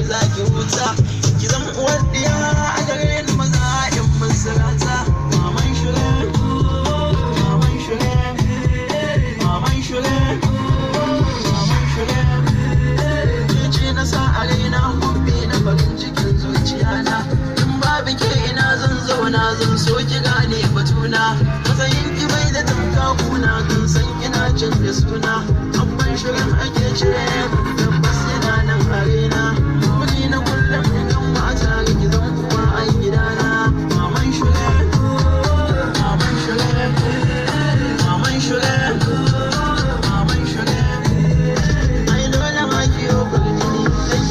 za ki huta. Ki zama uwar diya a gare ni maza in mun sirata. Maman Shulen, Maman Shulen, Maman Shulen, Maman Shulen. Ke ce na sa a raina gobe na farin cikin zuciya na. In babu ke ina zan zauna zan so ki gane batuna. Matsayin ki bai da tamka kuna kan san ina canza suna. Maman Shulen ake ce tabbas yana nan a raina. Wani na kullum idan mata ki zan uwa a gidana. Maman Shulen, Maman Shulen, Maman Shulen, Maman Shulen. Ai dole ma ki yo kurjini dan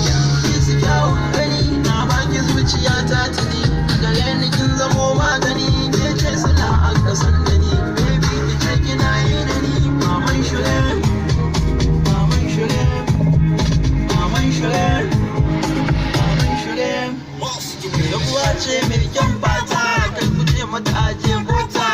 ki su kyawun gani. Na baki zuciya ta tuni gare ni kin zamo magani. Ke ce sila a kasan da ni baby ki ce kina yi da ni. Maman Shulen, Maman Shulen, Maman Shulen, Maman Shulen. Yabuwa ce mai kyan fata kai ku ce mata aje mota.